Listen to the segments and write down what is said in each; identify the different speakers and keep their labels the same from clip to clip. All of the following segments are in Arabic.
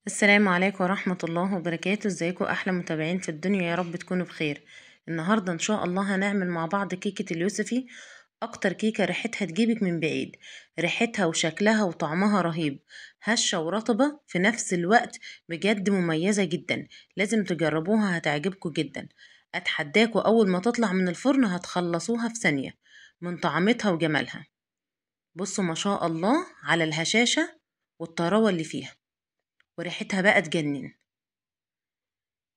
Speaker 1: السلام عليكم ورحمة الله وبركاته. ازيكم احلى متابعين في الدنيا، يا رب تكونوا بخير. النهاردة ان شاء الله هنعمل مع بعض كيكة اليوسفي. اكتر كيكة ريحتها تجيبك من بعيد. ريحتها وشكلها وطعمها رهيب، هشة ورطبة في نفس الوقت. بجد مميزة جدا، لازم تجربوها هتعجبكم جدا. اتحداكوا اول ما تطلع من الفرن هتخلصوها في ثانية من طعمتها وجمالها. بصوا ما شاء الله على الهشاشة والطراوة اللي فيها، وريحتها بقى تجنن.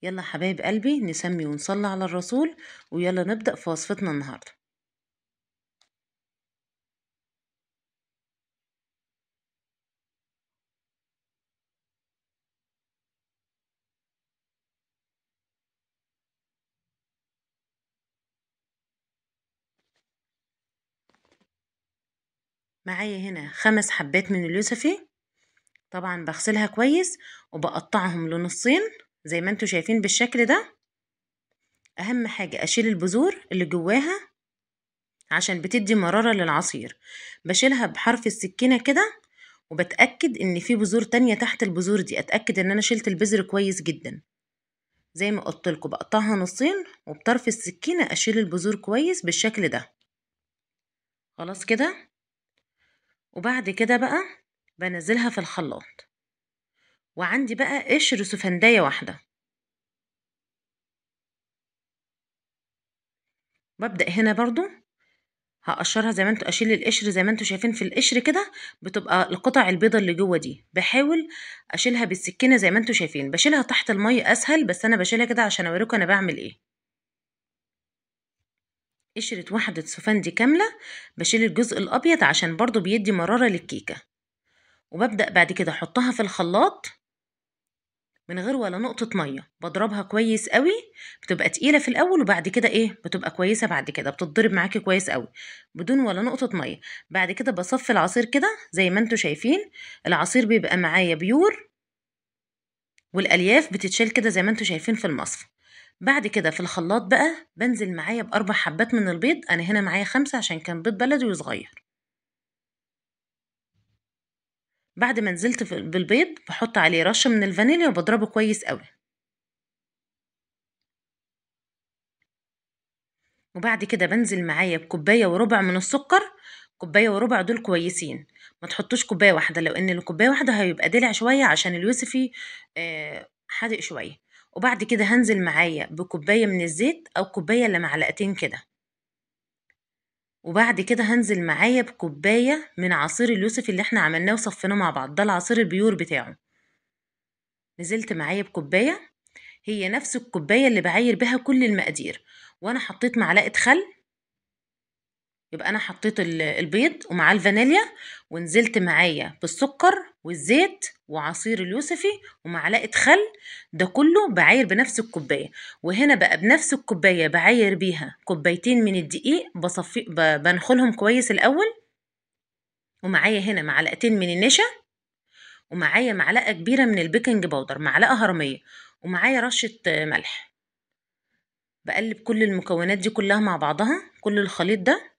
Speaker 1: يلا حبايب قلبي نسمي ونصلي على الرسول، ويلا نبدأ في وصفتنا النهاردة. معايا هنا 5 حبات من اليوسفي، طبعا بغسلها كويس وبقطعهم لنصين زي ما انتوا شايفين بالشكل ده. اهم حاجة اشيل البذور اللي جواها عشان بتدي مرارة للعصير. بشيلها بحرف السكينة كده، وبتأكد ان في بذور تانية تحت البذور دي، اتأكد ان انا شلت البذر كويس جدا. زي ما قلت لكم بقطعها نصين، وبطرف السكينة اشيل البذور كويس بالشكل ده. خلاص كده. وبعد كده بقى بنزلها في الخلاط، وعندي بقى قشر سفندية واحدة. ببدأ هنا برضو هقشرها زي ما انتوا، اشيل القشر زي ما انتوا شايفين في القشر كده، بتبقى القطع البيضة اللي جوه دي بحاول اشيلها بالسكينة زي ما انتوا شايفين. بشيلها تحت المية اسهل، بس انا بشيلها كده عشان اوريكم انا بعمل ايه. قشرة واحدة سفندي كاملة، بشيل الجزء الابيض عشان برضو بيدي مرارة للكيكة. وببدأ بعد كده احطها في الخلاط من غير ولا نقطة مية، بضربها كويس قوي. بتبقى تقيلة في الأول، وبعد كده إيه بتبقى كويسة، بعد كده بتتضرب معاكي كويس قوي بدون ولا نقطة مية. بعد كده بصفي العصير كده زي ما انتوا شايفين. العصير بيبقى معايا بيور، والألياف بتتشال كده زي ما انتوا شايفين في المصفى. بعد كده في الخلاط بقى بنزل معايا بأربع حبات من البيض. أنا هنا معايا 5 عشان كان بيض بلدي وصغير. بعد ما نزلت بالبيض بحط عليه رشة من الفانيليا وبضربه كويس قوي. وبعد كده بنزل معايا بكوباية وربع من السكر. كوباية وربع دول كويسين، ما تحطوش كوباية واحدة، لو ان الكوباية واحدة هيبقى دلع شوية عشان اليوسفي حادق شوية. وبعد كده هنزل معايا بكوباية من الزيت او كوباية الا معلقتين كده. وبعد كده هنزل معايا بكوباية من عصير اليوسفي اللي احنا عملناه وصفيناه مع بعض، ده العصير البيور بتاعه. نزلت معايا بكوباية، هي نفس الكوباية اللي بعاير بها كل المقادير. وانا حطيت معلقة خل، يبقى انا حطيت البيض ومعاه الفانيليا، ونزلت معايا بالسكر والزيت وعصير اليوسفي ومعلقه خل. ده كله بعاير بنفس الكوبايه. وهنا بقى بنفس الكوبايه بعاير بيها كوبايتين من الدقيق، بصفي بنخلهم كويس الاول. ومعايا هنا معلقتين من النشا، ومعايا معلقه كبيره من البيكنج باودر، معلقه هرميه، ومعايا رشه ملح. بقلب كل المكونات دي كلها مع بعضها، كل الخليط ده.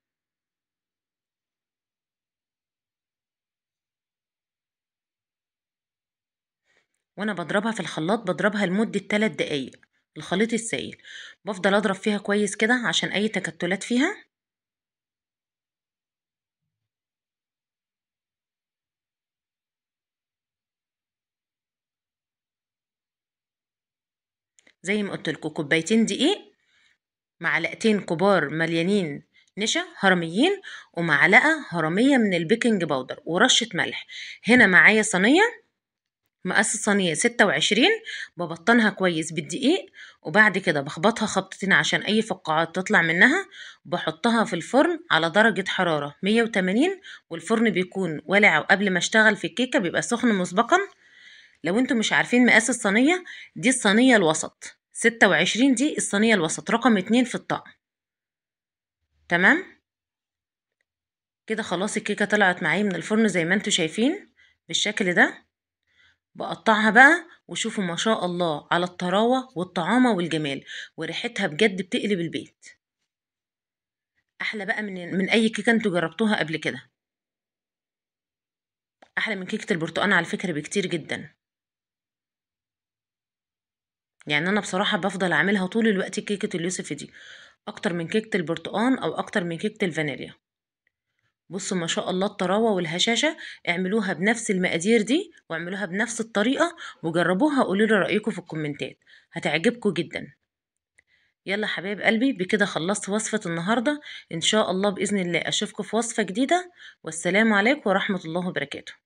Speaker 1: وانا بضربها في الخلاط بضربها لمدة 3 دقايق. الخليط السائل بفضل اضرب فيها كويس كده عشان اي تكتلات فيها. زي ما قلت لكم كوبايتين دقيق، معلقتين كبار مليانين نشا هرميين، ومعلقة هرمية من البيكنج باودر، ورشة ملح. هنا معايا صينية، مقاس الصينية 26. ببطنها كويس بالدقيق، وبعد كده بخبطها خبطتين عشان أي فقاعات تطلع منها. بحطها في الفرن على درجة حرارة 180، والفرن بيكون ولع، وقبل ما اشتغل في الكيكة بيبقى سخن مسبقا. لو انتم مش عارفين مقاس الصينية، دي الصينية الوسط، 26 دي الصينية الوسط رقم 2 في الطقم. تمام كده خلاص. الكيكة طلعت معايا من الفرن زي ما انتم شايفين بالشكل ده. بقطعها بقى، وشوفوا ما شاء الله على الطراوة والطعامة والجمال، وريحتها بجد بتقلب البيت. احلى بقى من اي كيكة انتوا جربتوها قبل كده. احلى من كيكة البرتقال على فكرة بكتير جدا. يعني انا بصراحة بفضل اعملها طول الوقت كيكة اليوسف دي، اكتر من كيكة البرتقال او اكتر من كيكة الفانيليا. بصوا ما شاء الله الطراوة والهشاشة. اعملوها بنفس المقادير دي واعملوها بنفس الطريقة وجربوها، قولوا لي رأيكم في الكومنتات، هتعجبكم جدا. يلا حبايب قلبي، بكده خلصت وصفة النهاردة. ان شاء الله بإذن الله اشوفكم في وصفة جديدة، والسلام عليكم ورحمة الله وبركاته.